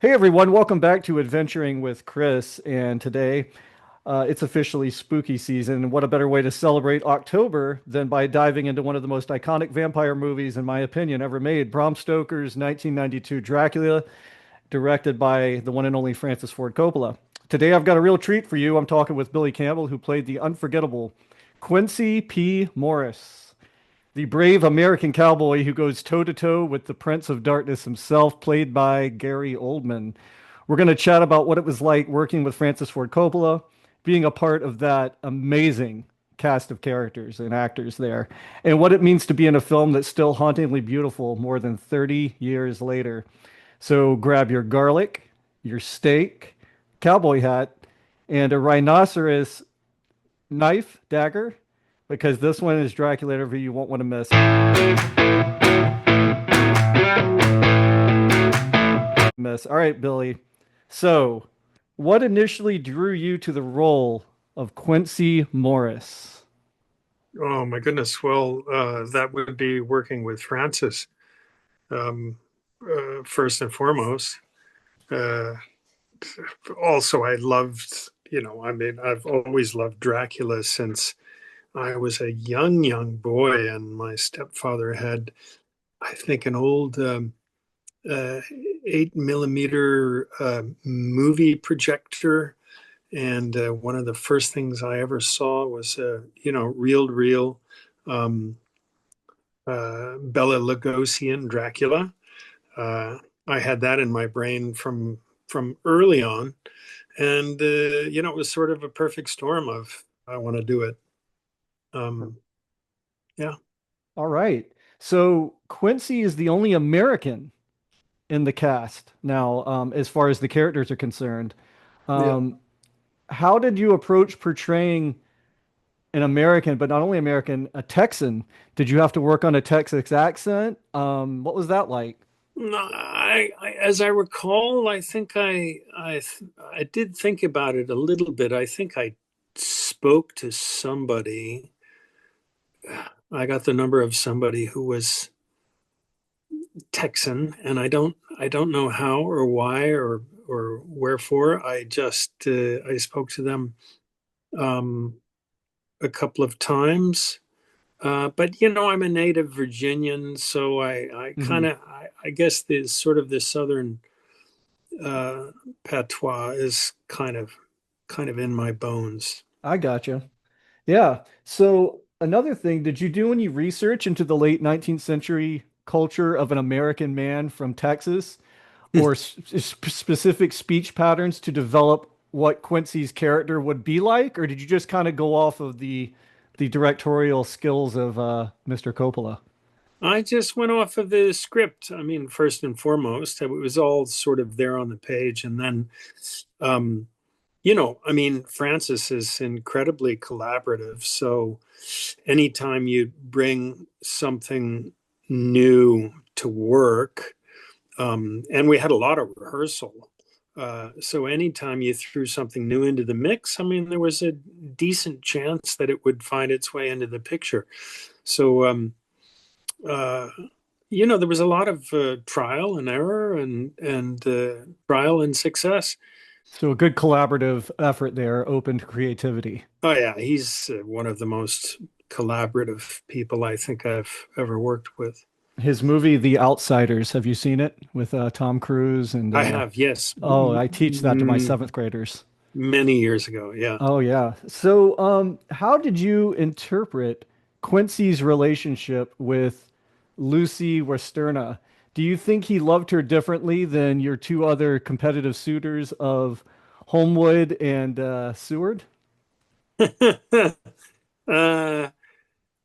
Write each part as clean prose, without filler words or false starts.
Hey everyone, welcome back to Adventuring with Chris. And today it's officially spooky season. What a better way to celebrate October than by diving into one of the most iconic vampire movies, in my opinion, ever made, Bram Stoker's 1992 Dracula, directed by the one and only Francis Ford Coppola. Today I've got a real treat for you. I'm talking with Billy Campbell, who played the unforgettable Quincy P. Morris, the brave American cowboy who goes toe to toe with the Prince of Darkness himself, played by Gary Oldman. We're going to chat about what it was like working with Francis Ford Coppola, being a part of that amazing cast of characters and actors there, and what it means to be in a film that's still hauntingly beautiful more than 30 years later. So grab your garlic, your steak, cowboy hat, and a rhinoceros knife, dagger, because this one is Dracula interview you won't want to miss. All right, Billy. So, what initially drew you to the role of Quincy Morris? Oh my goodness. Well, that would be working with Francis, um, first and foremost. Uh, Also, I loved, I've always loved Dracula since I was a young boy, and my stepfather had, I think, an old uh, 8 millimeter movie projector. And one of the first things I ever saw was, reel to reel. Um, Bela Lugosian Dracula. Uh, I had that in my brain from early on, and it was sort of a perfect storm of I want to do it. Um, yeah, All right. So, Quincy is the only American in the cast now, as far as the characters are concerned. yeah. Um, how did you approach portraying an American, but not only American, a Texan? Did you have to work on a Texas accent? What was that like? No, as I recall, I think I did think about it a little bit. I think I spoke to somebody. I got the number of somebody who was Texan, and I don't know how or why or wherefore. I spoke to them um, a couple of times, but I'm a native Virginian, so I kind Mhm. of I guess the sort of the southern uh, patois is kind of in my bones. I gotcha. Yeah. So another thing, did you do any research into the late 19th century culture of an American man from Texas or specific speech patterns to develop what Quincy's character would be like? Or did you just kind of go off of the directorial skills of Mr. Coppola? I just went off of the script. I mean, first and foremost, it was all sort of there on the page, and then um, I mean, Francis is incredibly collaborative. So anytime you bring something new to work, and we had a lot of rehearsal. So anytime you threw something new into the mix, I mean, there was a decent chance that it would find its way into the picture. So, uh, there was a lot of trial and error and trial and success. So a good collaborative effort there, open to creativity. Oh yeah, he's one of the most collaborative people I think I've ever worked with. His movie, The Outsiders, have you seen it with Tom Cruise and I have, yes, oh, I teach that to my seventh graders. many years ago. Yeah. Oh yeah. So, how did you interpret Quincy's relationship with Lucy Westerna? Do you think he loved her differently than your two other competitive suitors of Homewood and Seward? uh,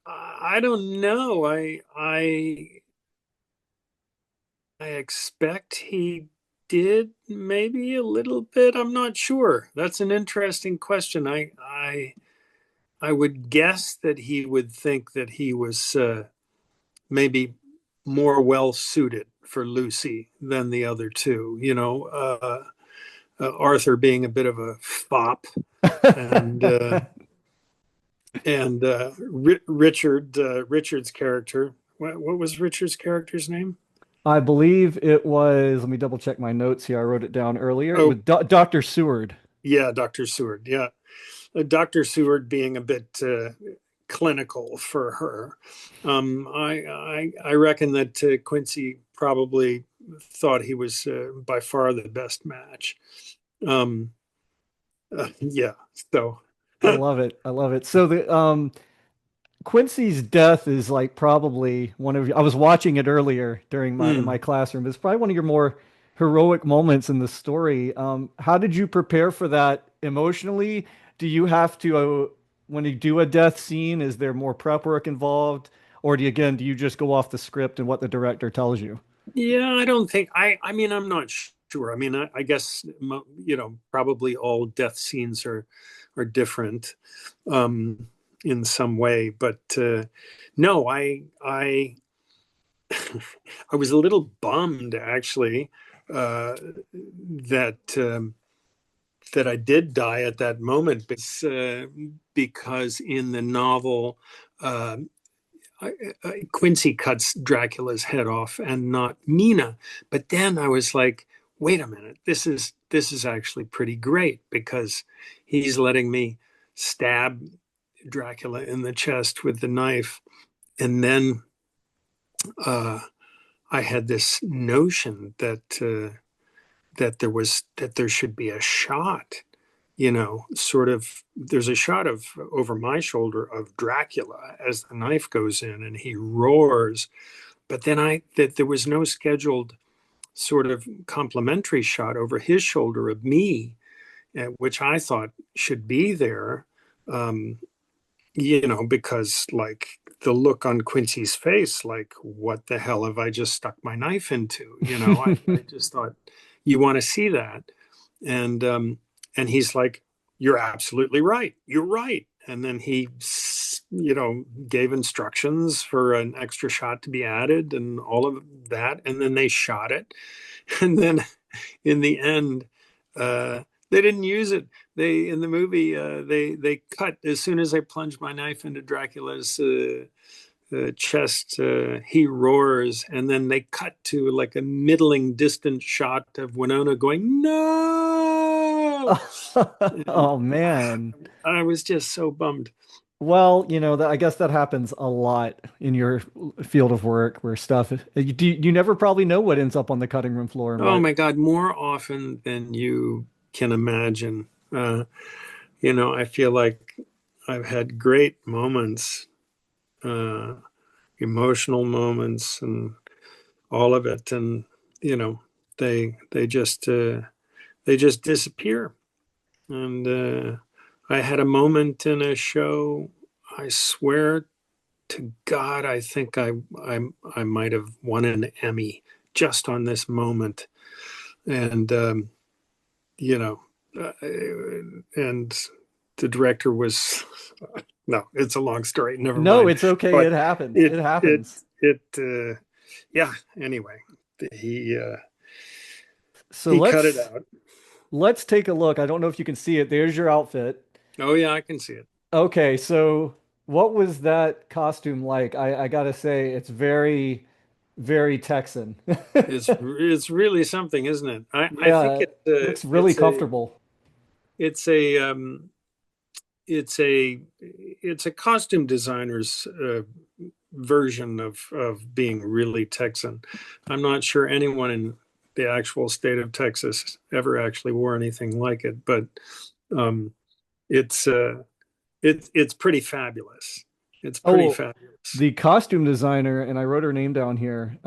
I don't know. I expect he did maybe a little bit. I'm not sure. That's an interesting question. I would guess that he would think that he was maybe more well suited for Lucy than the other two. Arthur being a bit of a fop, and Richard's character. What was Richard's character's name? I believe it was, let me double check my notes here. I wrote it down earlier Oh, with Dr. Seward. yeah, Dr. Seward. Yeah. Dr. Seward being a bit clinical for her. I reckon that Quincy probably thought he was by far the best match. Um, yeah. So, I love it. I love it. So the Quincy's death is like probably one of I was watching it earlier during my in my mm. classroom. It's probably one of your more heroic moments in the story. How did you prepare for that emotionally? Do you have to when you do a death scene, is there more prep work involved? Or do you just go off the script and what the director tells you? Yeah, I don't think I mean, I'm not sure. I mean, I guess probably all death scenes are different in some way, but no, I I was a little bummed actually that that I did die at that moment because in the novel. Uh, Quincy cuts Dracula's head off and not Mina. But then I was like, wait a minute, this is actually pretty great because he's letting me stab Dracula in the chest with the knife. And then uh, I had this notion that there should be a shot, sort of there's a shot of over my shoulder of Dracula as the knife goes in and he roars. But then that there was no scheduled sort of complimentary shot over his shoulder of me, which I thought should be there. Um, because like the look on Quincy's face, like, what the hell have I just stuck my knife into? I just thought you want to see that. And he's like, you're absolutely right. You're right. And then he, gave instructions for an extra shot to be added and all of that. And then they shot it. And then in the end, they didn't use it. They in the movie they cut as soon as I plunged my knife into Dracula's chest. He roars, and then they cut to like a middling distant shot of Winona going no, and Oh man. I was just so bummed. Well, that I guess that happens a lot in your field of work where stuff you never probably know what ends up on the cutting room floor and Oh what. my God, more often than you can imagine. I feel like I've had great moments, uh, emotional moments, and all of it, and you know, they just disappear. And I had a moment in a show. I swear to God, I think I I might have won an Emmy just on this moment. And you know, and the director was no, it's a long story. Never No, mind. it's okay. But It happens. it It it happens. it yeah. Anyway, he So he cut it out. let's take a look. I don't know if you can see it. There's your outfit. Oh yeah, I can see it. Okay, so what was that costume like? I gotta say, it's very, very Texan. It's really something, isn't it? I think Yeah, looks really it's a comfortable. it's a it's a it's a costume designer's version of being really Texan. I'm not sure anyone in the actual state of Texas ever actually wore anything like it, but um, it's it's pretty fabulous. It's pretty Oh, fabulous. the costume designer, and I wrote her name down here.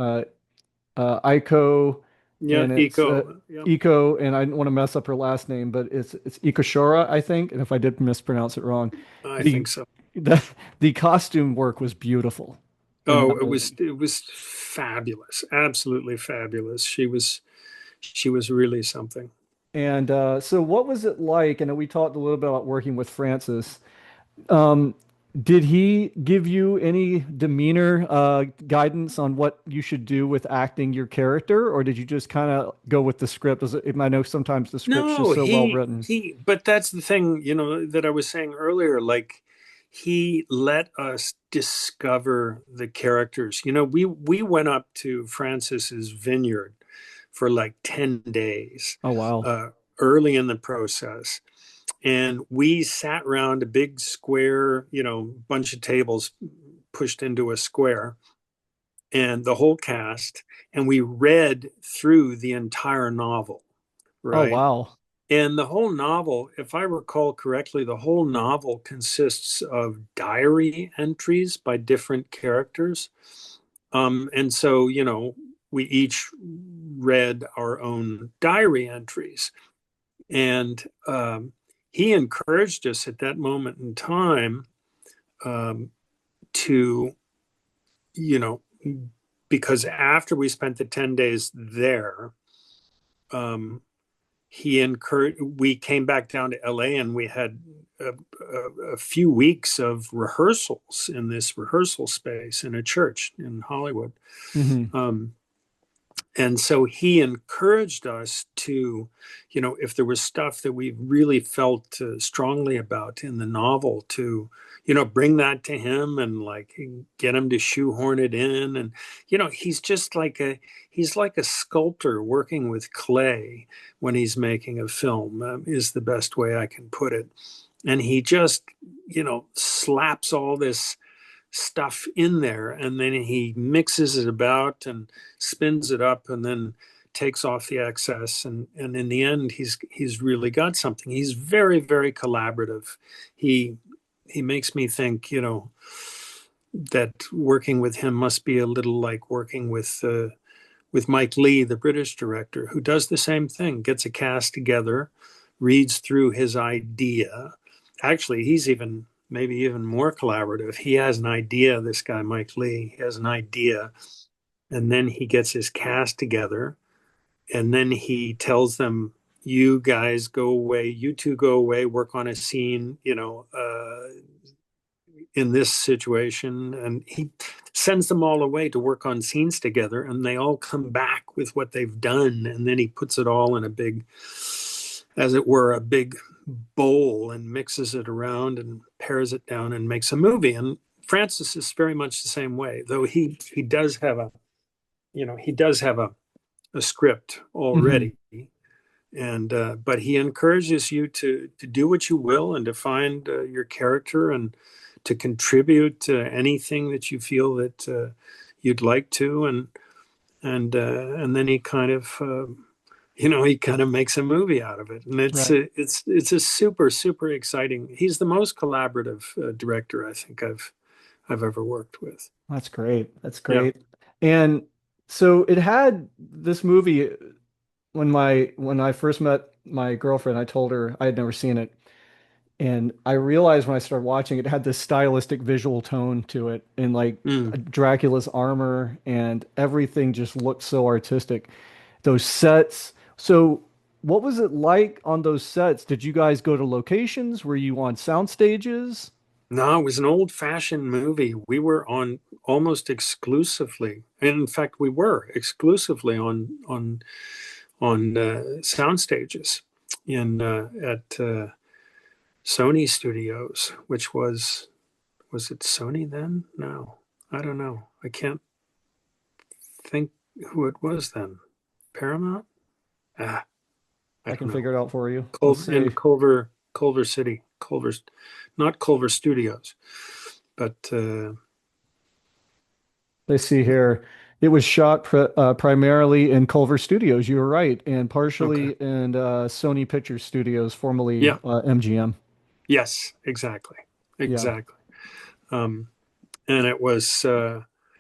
Aiko, Yeah, and it's eco. Yeah, Iko, and I don't want to mess up her last name, but it's Ikoshora, I think. And if I did mispronounce it wrong, I the think so. the the costume work was beautiful in Oh, that movie. it was fabulous, absolutely fabulous. She was really something. And so, what was it like? And we talked a little bit about working with Francis. Um, did he give you any demeanor guidance on what you should do with acting your character, or did you just kind of go with the script? I know sometimes the script's just No, so well written. but that's the thing, that I was saying earlier. Like, he let us discover the characters. We went up to Francis's vineyard for like 10 days Oh, wow. uh, early in the process. And we sat around a big square, bunch of tables pushed into a square, and the whole cast, and we read through the entire novel, Oh, right? wow. And the whole novel, if I recall correctly, the whole novel consists of diary entries by different characters. And so, we each read our own diary entries. And he encouraged us at that moment in time um, to, you know, because after we spent the 10 days there, um, we came back down to LA, and we had a few weeks of rehearsals in this rehearsal space in a church in Hollywood. Hmm. Um, and so he encouraged us to, if there was stuff that we really felt strongly about in the novel, to, bring that to him and like get him to shoehorn it in. And, he's like a sculptor working with clay when he's making a film, is the best way I can put it. And he just, slaps all this stuff in there, and then he mixes it about and spins it up, and then takes off the excess, and in the end he's really got something. He's very, very collaborative. He makes me think, that working with him must be a little like working with Mike Leigh, the British director, who does the same thing, gets a cast together, reads through his idea. Actually, he's maybe even more collaborative. He has an idea, this guy, Mike Leigh, he has an idea, and then he gets his cast together, and then he tells them, you guys go away, you two go away, work on a scene, in this situation. And he sends them all away to work on scenes together, and they all come back with what they've done. And then he puts it all in a big, as it were, a big bowl, and mixes it around and pares it down and makes a movie. And Francis is very much the same way, though he does have a script Hmm. already. And but he encourages you to do what you will, and to find your character, and to contribute to anything that you feel that you'd like to. And then he kind of makes a movie out of it. And Right. it's a super, super exciting. He's the most collaborative director I think I've ever worked with. That's great. That's Yeah. great. And so it had this movie when I first met my girlfriend, I told her I had never seen it. And I realized when I started watching it had this stylistic visual tone to it, and like Mm. Dracula's armor and everything just looked so artistic. Those sets. So what was it like on those sets? Did you guys go to locations? Were you on sound stages? No, it was an old-fashioned movie. We were on almost exclusively, and in fact, we were exclusively on sound stages in at Sony Studios, which was it Sony then? No, I don't know. I can't think who it was then. Paramount? Ah, I I don't can know. figure it out for you. Let's In see. Culver City, not Culver Studios, but Let's see here. It was shot primarily in Culver Studios. You were right, and okay. partially in Sony Pictures Studios, formerly Yeah. MGM. Yes, exactly. Yeah. Exactly. Um, and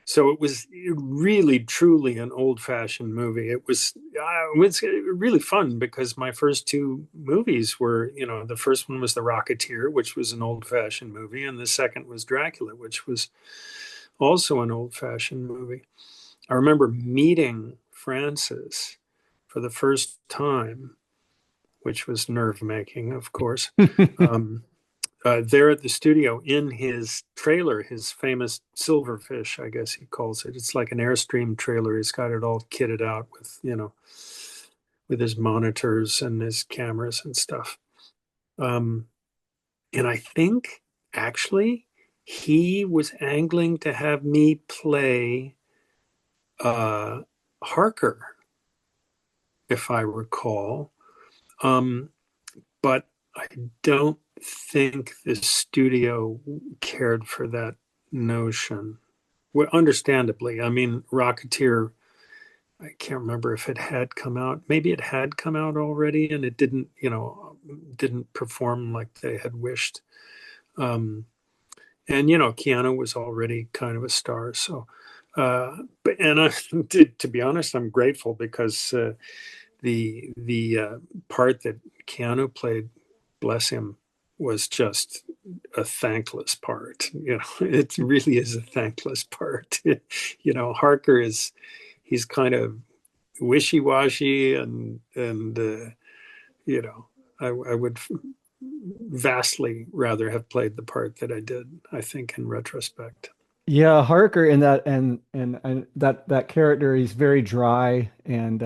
so it was really truly an old-fashioned movie. It was really fun, because my first two movies were, the first one was The Rocketeer, which was an old-fashioned movie, and the second was Dracula, which was also an old-fashioned movie. I remember meeting Francis for the first time, which was nerve-making, of course. Um, there at the studio, in his trailer, his famous Silverfish, I guess he calls it. It's like an Airstream trailer. He's got it all kitted out with, with his monitors and his cameras and stuff. Um, and I think actually, he was angling to have me play uh, Harker, if I recall. Um, but I don't think the studio cared for that notion. Well, understandably, I mean, Rocketeer, I can't remember if it had come out. Maybe it had come out already and it didn't, didn't perform like they had wished. Um, and, Keanu was already kind of a star. So, and to be honest, I'm grateful because the part that Keanu played, bless him, was just a thankless part. It really is a thankless part. Harker he's kind of wishy-washy and you know I would vastly rather have played the part that I did, I think, in retrospect. Yeah, Harker in that and that character, he's very dry and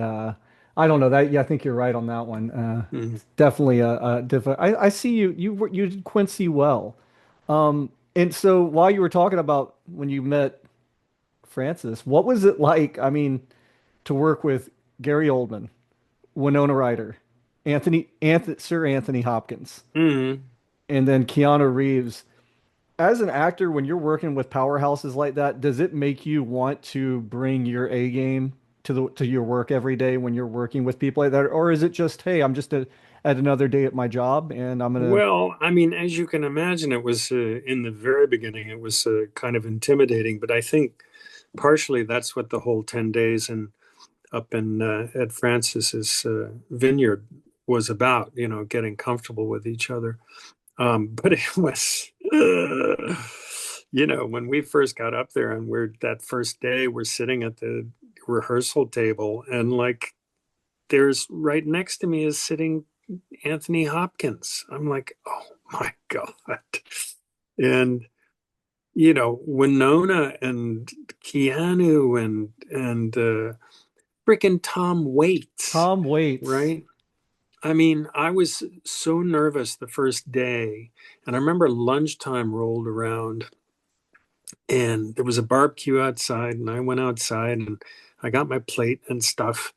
I don't know that. Yeah, I think you're right on that one. Mhm. It's definitely a different. I see you did Quincy well. And so while you were talking about when you met Francis, what was it like? I mean, to work with Gary Oldman, Winona Ryder, Sir Anthony Hopkins, Mhm. and then Keanu Reeves. As an actor, when you're working with powerhouses like that, does it make you want to bring your A game to your work every day when you're working with people like that, or is it just, hey, I'm just at another day at my job and I'm gonna. Well, I mean, as you can imagine, it was in the very beginning, it was kind of intimidating, but I think partially that's what the whole 10 days and up in at Francis's vineyard was about, getting comfortable with each other. But it was, when we first got up there and we're that first day, we're sitting at the rehearsal table, and like there's right next to me is sitting Anthony Hopkins. I'm like, oh my God. And, Winona and Keanu and freaking Tom Waits, Tom Waits. right? I mean, I was so nervous the first day. And I remember lunchtime rolled around and there was a barbecue outside. And I went outside and I got my plate and stuff.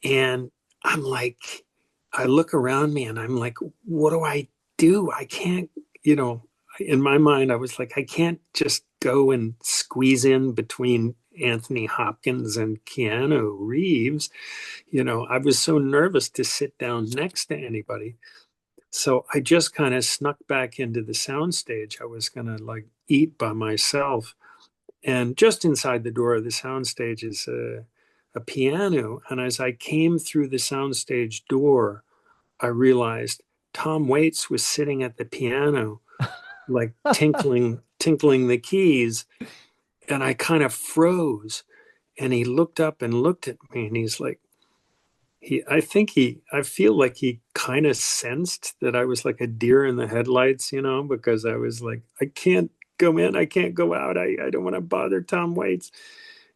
And I'm like, I look around me and I'm like, what do I do? I can't, you know, in my mind, I was like, I can't just go and squeeze in between Anthony Hopkins and Keanu Reeves. I was so nervous to sit down next to anybody. So I just kind of snuck back into the soundstage. I was going to like eat by myself. And just inside the door of the soundstage is a piano. And as I came through the soundstage door, I realized Tom Waits was sitting at the piano, like tinkling the keys. And I kind of froze. And he looked up and looked at me and he's like, I feel like he kind of sensed that I was like a deer in the headlights, because I was like, I can't go in, I can't go out. I don't want to bother Tom Waits.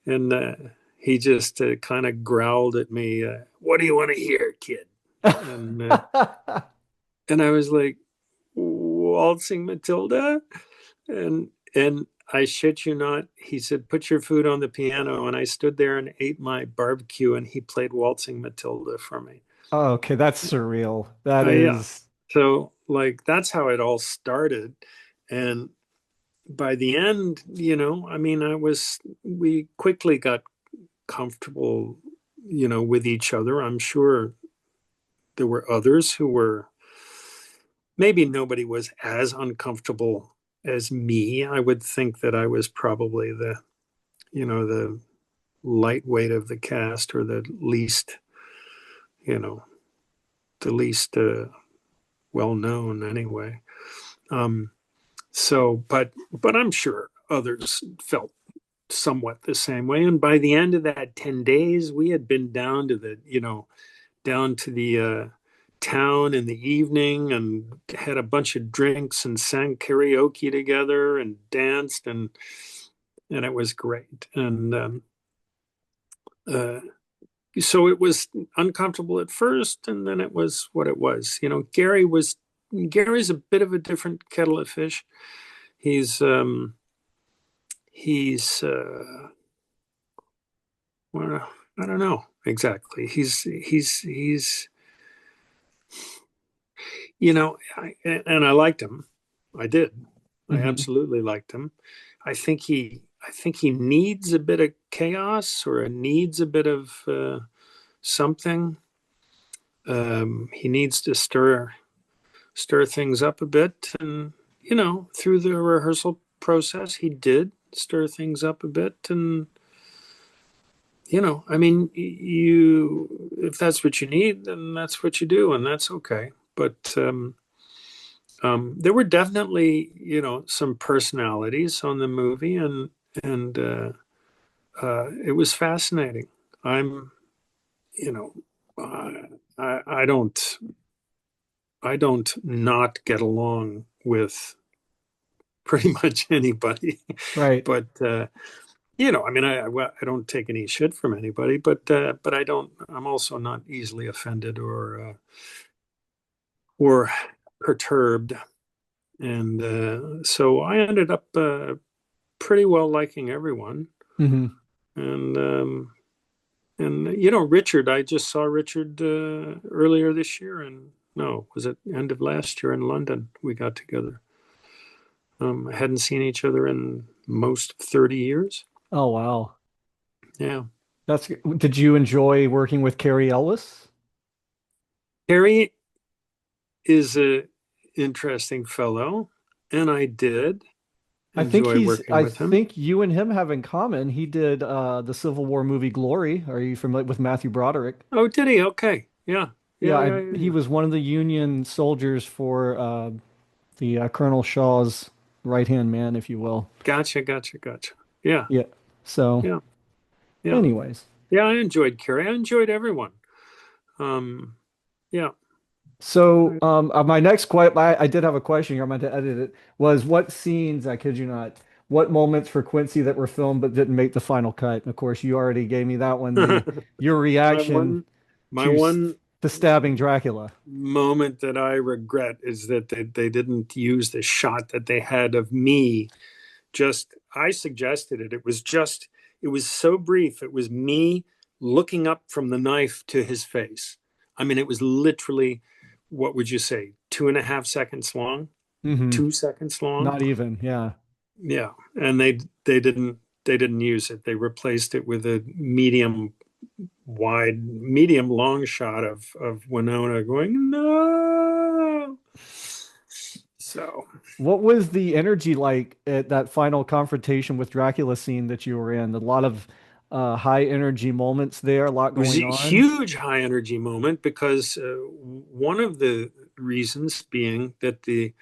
And he just kind of growled at me, what do you want to hear, kid? And and I was like, waltzing Matilda. And I shit you not, he said, put your food on the piano. And I stood there and ate my barbecue, and he played Waltzing Matilda for me. Oh, okay, that's surreal. That Yeah. is. So, like, that's how it all started. And by the end, I mean, we quickly got comfortable, with each other. I'm sure there were others who were, maybe nobody was as uncomfortable as me. I would think that I was probably the lightweight of the cast, or you know, the least well known anyway. Um, but I'm sure others felt somewhat the same way. And by the end of that 10 days, we had been down to the town in the evening and had a bunch of drinks and sang karaoke together and danced, and it was great. And uh, so it was uncomfortable at first, and then it was what it was. Gary's a bit of a different kettle of fish. He's he's well, I don't know exactly. He's and I liked him. I did. I Hmm. absolutely liked him. I think he needs a bit of chaos, or needs a bit of something. He needs to stir things up a bit, and through the rehearsal process, he did stir things up a bit, and I mean, you if that's what you need, then that's what you do, and that's okay. But there were definitely, some personalities on the movie, and it was fascinating. I'm, you know, I don't not get along with pretty much anybody, Right. but I mean, well, I don't take any shit from anybody, but I don't. I'm also not easily offended or perturbed, and so I ended up pretty well liking everyone. Hmm. And Richard, I just saw Richard earlier this year, and no, was it end of last year in London? We got together. I hadn't seen each other in most 30 years. Oh, wow. Yeah. Did you enjoy working with Carrie Ellis? Harry is a interesting fellow, and I did enjoy working I with him. think you and him have in common. He did the Civil War movie Glory. Are you familiar with Matthew Broderick? Oh, did he? Okay. Yeah. Yeah, Yeah, yeah, yeah, he yeah. was one of the Union soldiers for the Colonel Shaw's right-hand man, if you will. Gotcha, gotcha, gotcha. Yeah, Yeah. So, yeah, yeah. anyways. Yeah, I enjoyed Carrie. I enjoyed everyone. Um, yeah. So, my next question, I did have a question here. I meant to edit it. Was what scenes, I kid you not, what moments for Quincy that were filmed but didn't make the final cut? And of course, you already gave me that one. Your My reaction one, my to one the stabbing Dracula. moment that I regret is that they didn't use the shot that they had of me. I suggested it. It was so brief. It was me looking up from the knife to his face. I mean, it was literally, what would you say, 2.5 seconds long, Hmm. 2 seconds long. Not even, yeah. Yeah, and they didn't use it. They replaced it with a medium long shot of Winona going no. So What was the energy like at that final confrontation with Dracula scene that you were in? A lot of high energy moments there, a lot it was a going on. huge high energy moment because one of the reasons being that the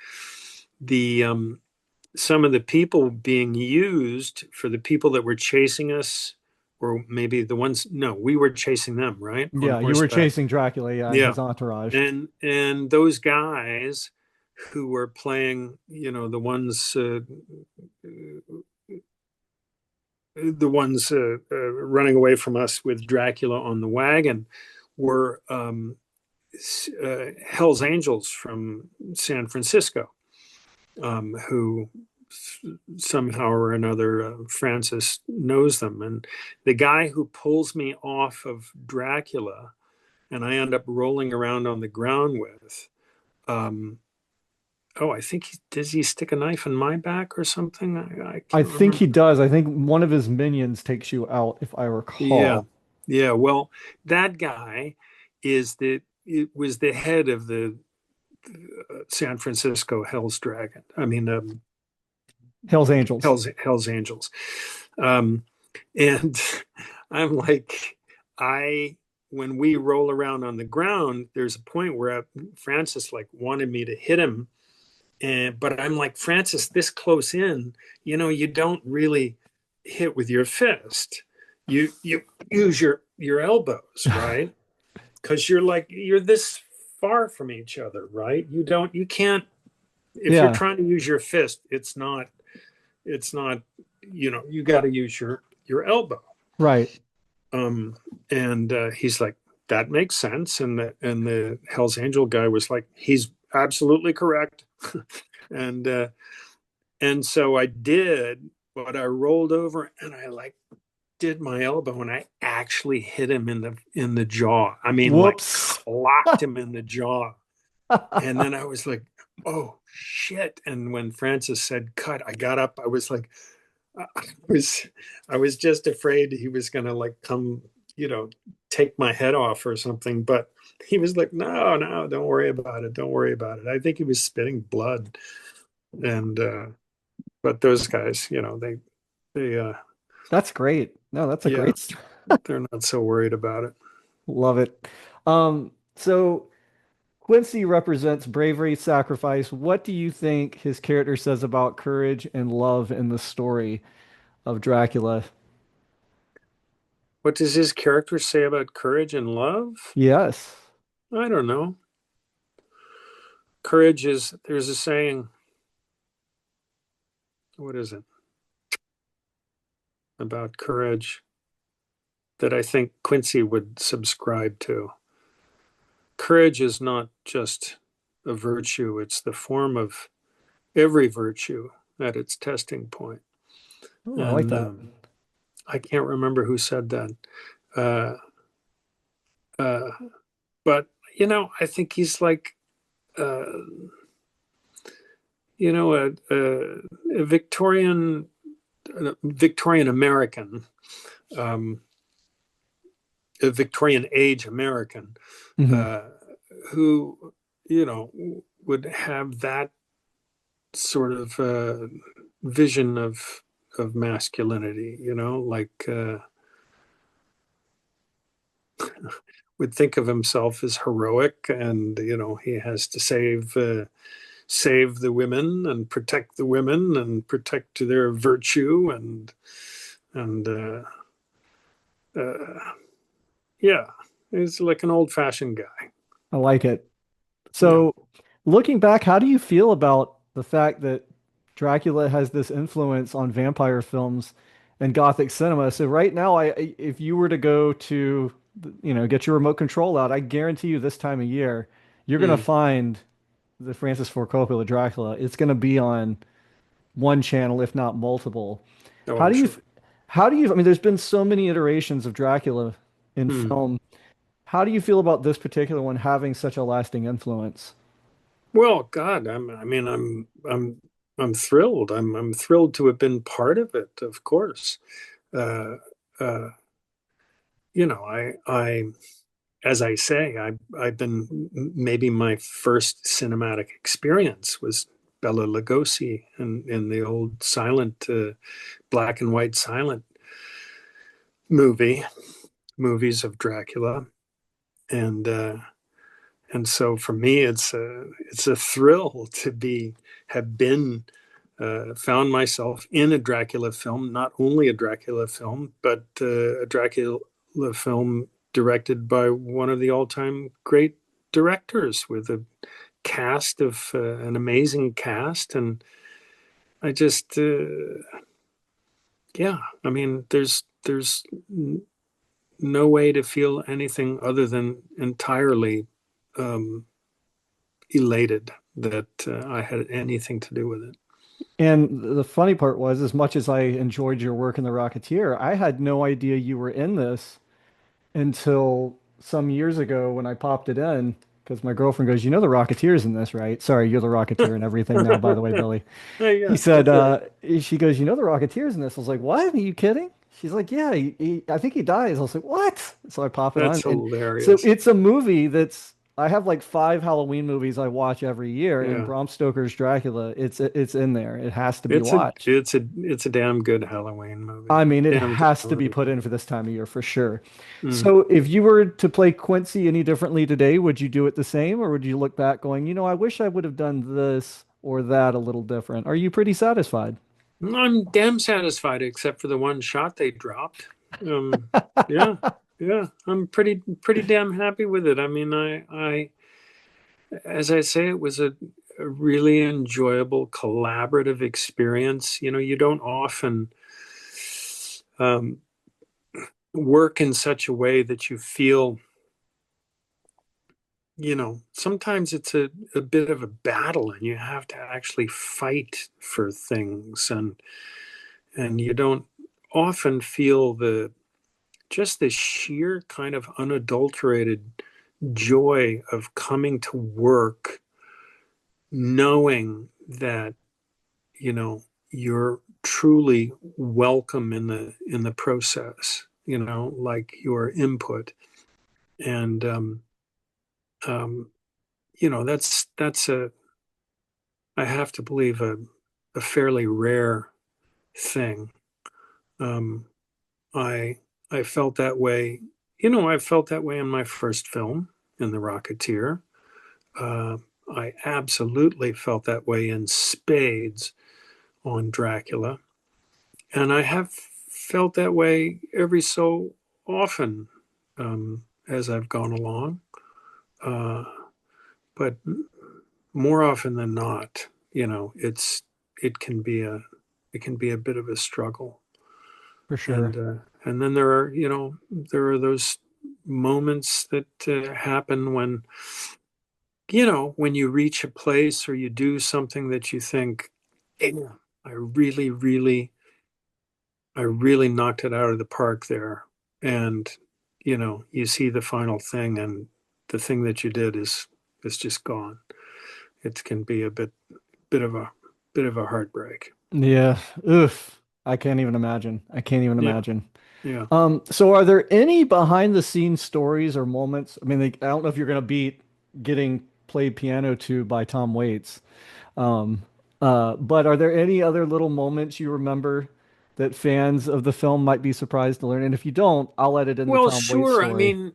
some of the people being used for the people that were chasing us, or maybe the ones, no, we were chasing them, right, on Yeah, you were horseback. chasing Dracula, yeah, and Yeah, his entourage. and those guys who were playing, the ones running away from us with Dracula on the wagon, were Hell's Angels from San Francisco, who somehow or another, Francis knows them. And the guy who pulls me off of Dracula and I end up rolling around on the ground with, um, oh, I think does he stick a knife in my back or something? I I can't think he remember. does. I think one of his minions takes you out, if I Yeah, recall. yeah. Well, that guy it was the head of the San Francisco Hell's Dragon. I mean, Hell's Angels. Hell's Angels. Um, and I'm like, I when we roll around on the ground, there's a point where Francis like wanted me to hit him, and but I'm like, Francis, this close in, you don't really hit with your fist. You use your elbows, right? Because you're this far from each other, right? You can't, if you're Yeah, trying to use your fist, it's not, you got to use your elbow. right. And he's like, that makes sense. And the Hell's Angel guy was like, he's absolutely correct. and And so I did, but I rolled over and I like did my elbow and I actually hit him in the jaw. I mean, like Whoops. clocked him in the jaw. And then I was like, oh shit. And when Francis said cut, I got up. I was like, I was I was just afraid he was gonna like come, you know, take my head off or something. But he was like, no, no, don't worry about it. Don't worry about it. I think he was spitting blood. And but those guys, you know, they That's great. No, that's a yeah, great story. they're not so worried about it. Love it. So Quincy represents bravery, sacrifice. What do you think his character says about courage and love in the story of Dracula? What does his character say about courage and love? Yes. I don't know. Courage is, there's a saying, what is it, about courage that I think Quincy would subscribe to. Courage is not just a virtue, it's the form of every virtue at its testing point. Oh, I like And that. I can't remember who said that. Uh, uh, but, you know, I think he's like, uh, you know, a Victorian American, um, a Victorian age American, Hmm. uh, who, you know, would have that sort of vision of masculinity, you know, like would think of himself as heroic, and you know, he has to save the women and protect their virtue and uh, yeah, he's like an old-fashioned guy. I like it. Yeah. So, looking back, how do you feel about the fact that Dracula has this influence on vampire films and Gothic cinema? So, right now, if you were to go to, get your remote control out, I guarantee you this time of year, you're gonna Mm. find the Francis Ford Coppola Dracula. It's gonna be on one channel, if not multiple. Oh, How I'm do you, sure. I mean, there's been so many iterations of Dracula in Mm. film. How do you feel about this particular one having such a lasting influence? Well, God, I mean, I'm thrilled. I'm thrilled to have been part of it. Of course, uh, uh, you know, as I say, I've been maybe my first cinematic experience was Bela Lugosi in the old silent, black and white silent movies of Dracula, and uh, and so for me, it's a thrill to be have been found myself in a Dracula film, not only a Dracula film, but a Dracula film directed by one of the all-time great directors with a cast of an amazing cast. And I just, yeah, I mean, there's no way to feel anything other than entirely um, elated that I had anything to do with it. And the funny part was, as much as I enjoyed your work in The Rocketeer, I had no idea you were in this until some years ago when I popped it in because my girlfriend goes, "You know, The Rocketeer's in this, right?" Sorry, you're the Rocketeer and everything now, by the way, Billy. He Yeah, said, that's all right. she goes, "You know, The Rocketeer's in this." I was like, "What? Are you kidding?" She's like, "Yeah, I think he dies." I was like, "What?" So I pop it on. That's And so hilarious. it's a movie I have like five Halloween movies I watch every year, and Yeah. Bram Stoker's Dracula, it's in there. It has to be watched. It's a damn good Halloween movie. I mean, it Damn good has to be Halloween put in movie. for this time of year for sure. Mm. So, if you were to play Quincy any differently today, would you do it the same, or would you look back going, I wish I would have done this or that a little different? Are you pretty satisfied? I'm damn satisfied, except for the one shot they dropped. Yeah, yeah, I'm pretty damn happy with it. I mean, as I say, it was a really enjoyable collaborative experience. You know, you don't often um, work in such a way that sometimes it's a bit of a battle and you have to actually fight for things, and you don't often feel just the sheer kind of unadulterated joy of coming to work knowing that, you're truly welcome in the process, like your input. And um, that's I have to believe a fairly rare thing. Um, I I felt that way. I felt that way in my first film, in The Rocketeer. Uh, I absolutely felt that way in spades on Dracula, and I have felt that way every so often as I've gone along. Uh, but more often than not, it can be a bit of a struggle. For and sure. uh, and then there are those moments that happen when you reach a place or you do something that you think, "Damn, I really, really, I really knocked it out of the park there," and you see the final thing, and the thing that you did is just gone. It can be a bit of a heartbreak. Yeah. Oof. I can't even imagine. I can't even Yeah, imagine. yeah. So are there any behind the scenes stories or moments? I mean, I don't know if you're going to beat getting played piano to by Tom Waits. Um, but are there any other little moments you remember that fans of the film might be surprised to learn? And if you don't, I'll edit in the Well, Tom Waits sure. I story.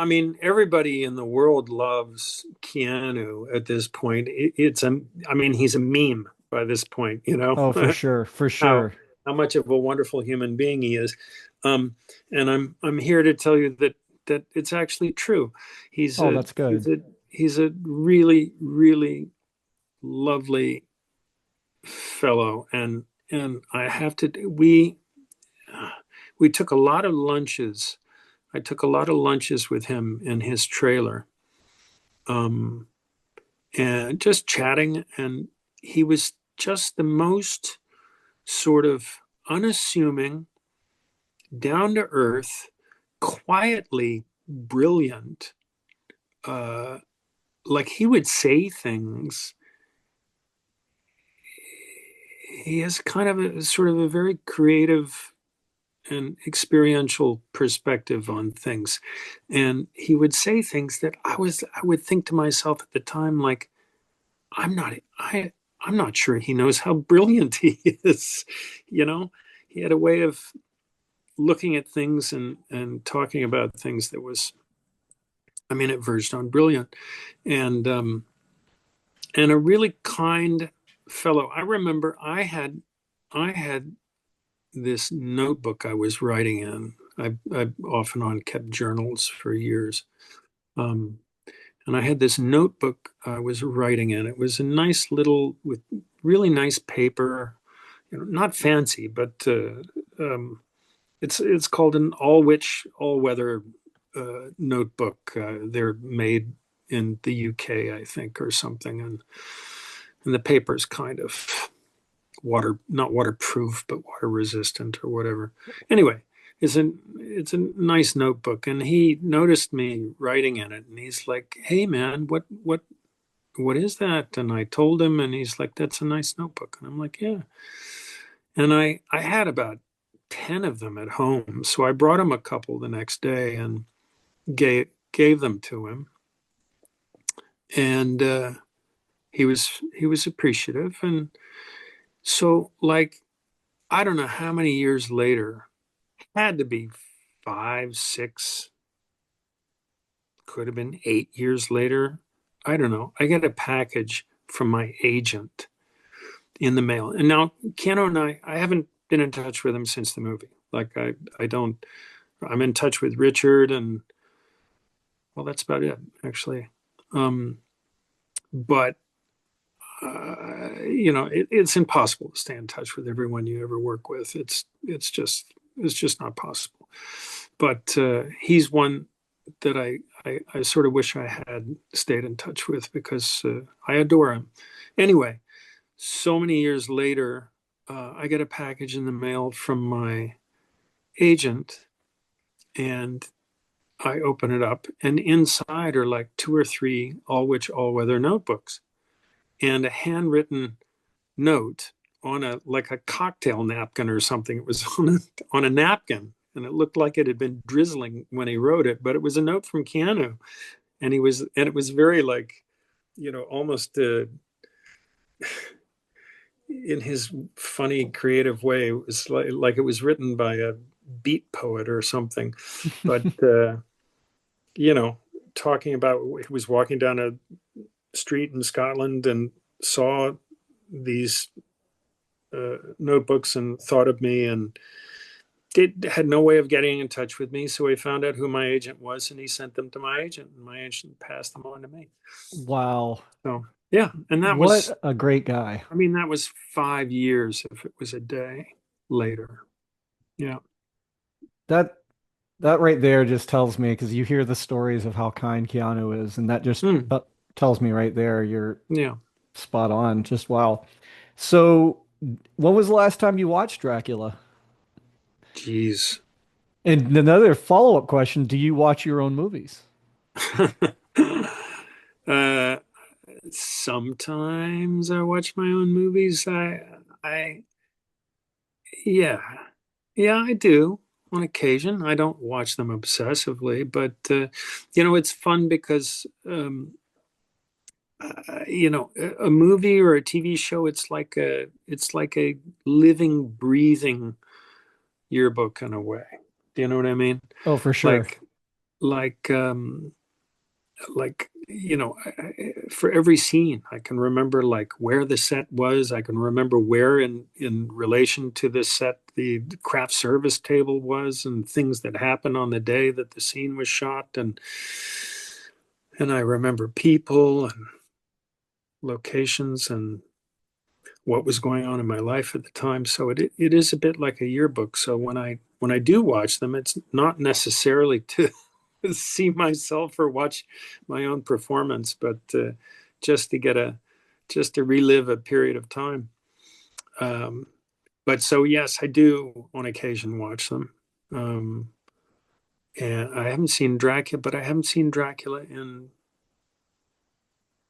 mean, everybody in the world loves Keanu at this point. I mean, he's a meme by this point, Oh, for sure, for how sure. how much of a wonderful human being he is. Um, and I'm here to tell you that it's actually true. He's Oh, a that's he's good. a he's a really, really lovely fellow, and I have to we took a lot of lunches. I took a lot of lunches with him in his trailer, um, and just chatting. And he was just the most sort of unassuming, down to earth, quietly brilliant. Uh, like he would say things. He has kind of a sort of a very creative and experiential perspective on things. And he would say things that I would think to myself at the time, like, I'm not I'm not sure he knows how brilliant he is. You know, he had a way of looking at things and talking about things that was, I mean, it verged on brilliant. And a really kind fellow. I remember I had this notebook I was writing in. I off and on kept journals for years. Um, and I had this notebook I was writing in. It was a nice little, with really nice paper, not fancy, but it's called an Allwich all-weather notebook. They're made in the UK, I think, or something, and the paper's kind of not waterproof, but water resistant or whatever. Anyway, it's a nice notebook, and he noticed me writing in it, and he's like, "Hey, man, what is that?" And I told him, and he's like, "That's a nice notebook." And I'm like, "Yeah." And I had about 10 of them at home, so I brought him a couple the next day and gave them to him, and he was appreciative. And so, like, I don't know how many years later, had to be 5, 6, could have been 8 years later. I don't know. I get a package from my agent in the mail. And now Keanu and I haven't been in touch with him since the movie. Like I don't, I'm in touch with Richard, and well, that's about it actually. Um, but it's impossible to stay in touch with everyone you ever work with. It's just not possible. But he's one that I sort of wish I had stayed in touch with because I adore him. Anyway, so many years later, I get a package in the mail from my agent, and I open it up, and inside are like two or three Allwich All-Weather notebooks and a handwritten note on a like a cocktail napkin or something. It was on a napkin, and it looked like it had been drizzling when he wrote it, but it was a note from Keanu, and it was very like, almost in his funny, creative way. It was like it was written by a beat poet or something, but you know, talking about he was walking down a street in Scotland and saw these notebooks and thought of me, and had no way of getting in touch with me. So he found out who my agent was, and he sent them to my agent, and my agent passed them on to me. Wow. So yeah, and that was, What a great guy. I mean, that was 5 years if it was a day later. Yeah. That that right there just tells me, because you hear the stories of how kind Keanu is, and that just Hmm. tells me right there you're Yeah. spot on. Just wow. So, when was the last time you watched Dracula? Jeez. And another follow-up question, do you watch your own movies? uh, Sometimes I watch my own movies. I, yeah, yeah, I do on occasion. I don't watch them obsessively, but it's fun because a movie or a TV show. It's like a living, breathing yearbook in a way. Do you know what I mean? Oh, for sure. Like, like, for every scene I can remember like where the set was. I can remember where in relation to the set the craft service table was, and things that happened on the day that the scene was shot, and I remember people and locations and what was going on in my life at the time. So it is a bit like a yearbook. So when I do watch them, it's not necessarily to see myself or watch my own performance, but just to get a just to relive a period of time. Um, but so yes, I do on occasion watch them. Um, and I haven't seen Dracula, but I haven't seen Dracula in,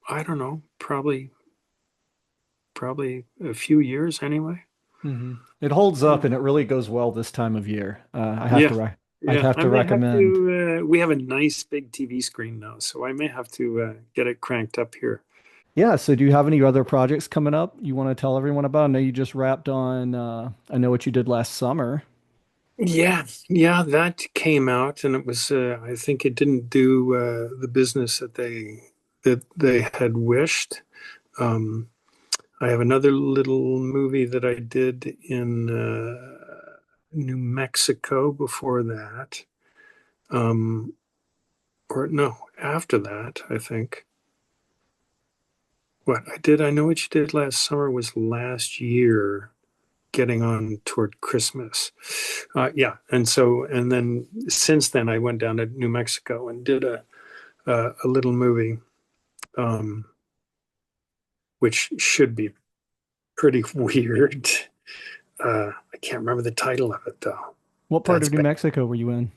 I don't know, probably a few years anyway. It holds Yeah. up and it really goes well this time of year. Yeah. I'd Yeah, have I to may have recommend. to. We have a nice big TV screen now, so I may have to get it cranked up here. Yeah, so do you have any other projects coming up you want to tell everyone about? I know you just wrapped on I Know What You Did Last Summer. Yeah, yeah, that came out, and it was. I think it didn't do the business that they had wished. Um, I have another little movie that I did in New Mexico before that, um, or no, after that, I think. What I did, I Know What You Did Last Summer was last year, getting on toward Christmas. Yeah, and then since then, I went down to New Mexico and did a little movie, um, which should be pretty weird. I can't remember the title of it though. What part That's of New bad. Mexico were you in?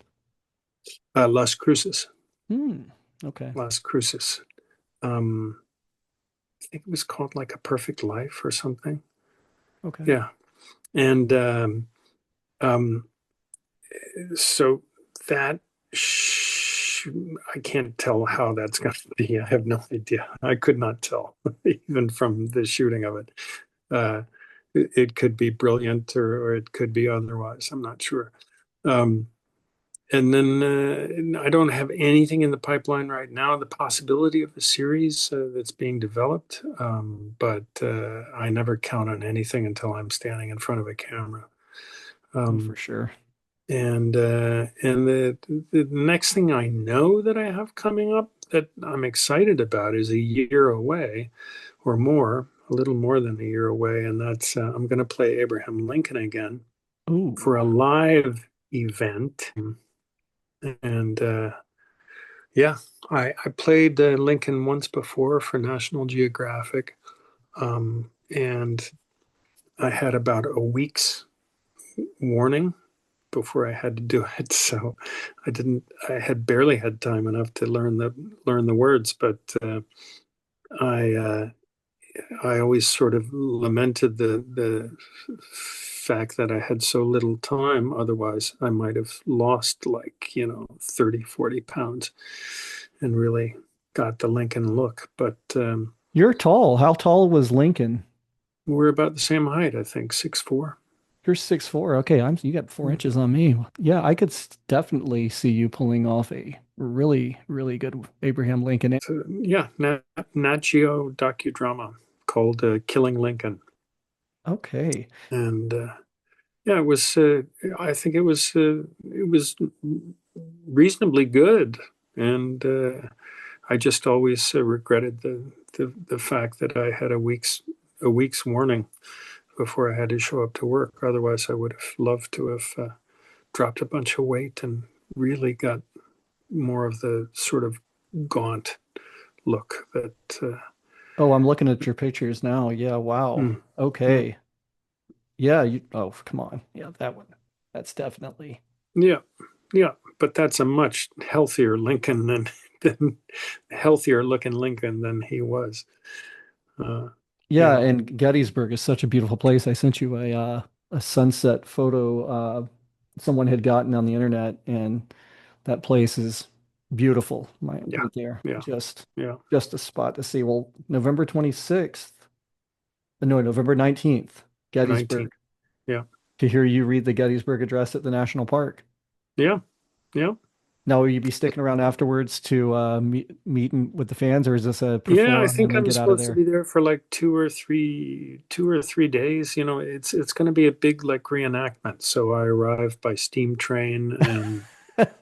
Las Cruces. Hmm. Okay. Las Cruces. Um, I think it was called like A Perfect Life or something. Okay. Yeah, and um, so that I can't tell how that's going to be. I have no idea. I could not tell even from the shooting of it. Uh, it could be brilliant, or it could be otherwise. I'm not sure. Um, and then I don't have anything in the pipeline right now. The possibility of a series that's being developed, but I never count on anything until I'm standing in front of a camera. Oh, for Um, sure. and the next thing I know that I have coming up that I'm excited about is a year away or more, a little more than a year away, and that's I'm going to play Abraham Lincoln again Ooh. for a live event, and Yeah, I played Lincoln once before for National Geographic, and I had about a week's warning before I had to do it. So I had barely had time enough to learn the words, but I I always sort of lamented the fact that I had so little time. Otherwise, I might have lost like, 30, 40 pounds and really got the Lincoln look. But You're tall. How tall was Lincoln? we're about the same height, I think, 6'4". You're 6'4". Okay, you got 4 inches on me. Yeah, I could definitely see you pulling off a really, really good Abraham Lincoln. So, yeah, Nat Geo docudrama called Killing Lincoln. Okay. And yeah, it was. I think it was reasonably good, and I just always regretted the fact that I had a week's warning before I had to show up to work. Otherwise, I would have loved to have dropped a bunch of weight and really got more of the sort of gaunt look that. Oh, I'm looking at your pictures now. Yeah, wow. Mm, mm. Okay. Yeah, oh, come on. Yeah, that one. That's definitely. Yeah, yeah, but that's a much healthier Lincoln than healthier looking Lincoln than he was. Uh, you Yeah, know, and Gettysburg is such a beautiful place. I sent you a sunset photo someone had gotten on the internet, and that place is beautiful. yeah, Right there. yeah, yeah. Just a spot to see. Well, November 26th, no, November 19th, 19. Gettysburg, Yeah, to hear you read the Gettysburg Address at the National Park. yeah, yeah, Now, will you be sticking around afterwards to meeting with the fans, or is this a yeah. I perform and think then I'm get out of supposed to there? be there for like 2 or 3 days. It's going to be a big like reenactment. So I arrive by steam train and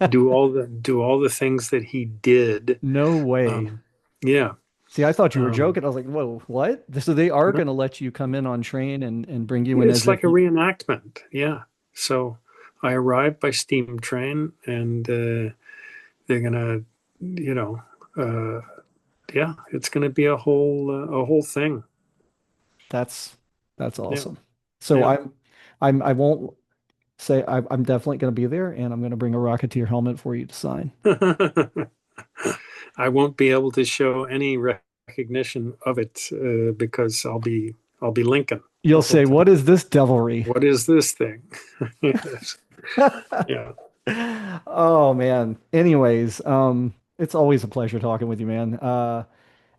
do all the things that he did. No way. Um, yeah. See, I thought you were Um, joking. I was like, whoa, what? So they are no, going to let you come in on train and bring you in as it's if like a reenactment. Yeah. So I arrived by steam train, and they're gonna, you know, uh, yeah, it's gonna be a whole thing. that's that's Yeah. awesome. So Yeah. I won't say I'm definitely going to be there, and I'm going to bring a Rocketeer helmet for you to sign. I won't be able to show any recognition of it because I'll be Lincoln the You'll whole say, time. "What is this devilry?" What is this thing? Yes. Yeah. Oh man. Anyways, it's always a pleasure talking with you, man.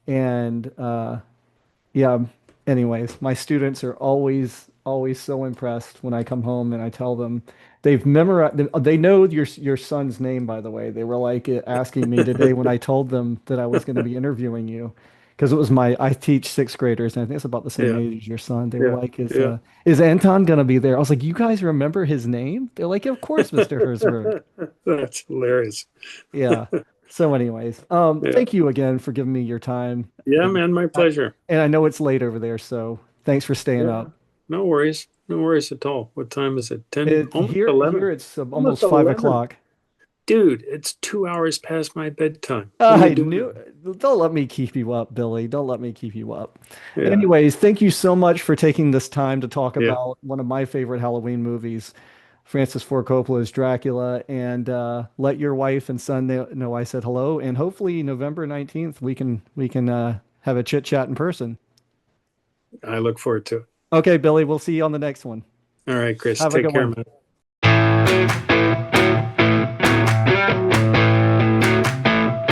And yeah, anyways, my students are always so impressed when I come home and I tell them they've memorized, they know your son's name, by the way. They were like asking me today when I told them that I was going to be interviewing you, because it was I teach sixth graders, and I think it's about the same Yeah. age as your son. They were Yeah. like, Yeah. is Anton going to be there? I was like, you guys remember his name? They're like, of course, Mr. Herzberg. That's hilarious. Yeah. So anyways, Yeah. thank you again for giving me your time. Yeah, And man, my I, pleasure. and I know it's late over there, so thanks for staying Yeah. up. No worries. No worries at all. What time is it? 10, It almost here 11. it's Almost almost 11. 5 o'clock. Dude, it's 2 hours past my bedtime. What are you I knew. doing? Don't let me keep you up, Billy. Don't let me keep you up. Yeah. Anyways, thank you so much for taking this time to talk Yeah. about one of my favorite Halloween movies, Francis Ford Coppola's Dracula, and let your wife and son know I said hello. And hopefully November 19th we can have a chit chat in person. I look forward to it. Okay, Billy, we'll see you on the next one. All right, Chris, Have a take good care, one. man.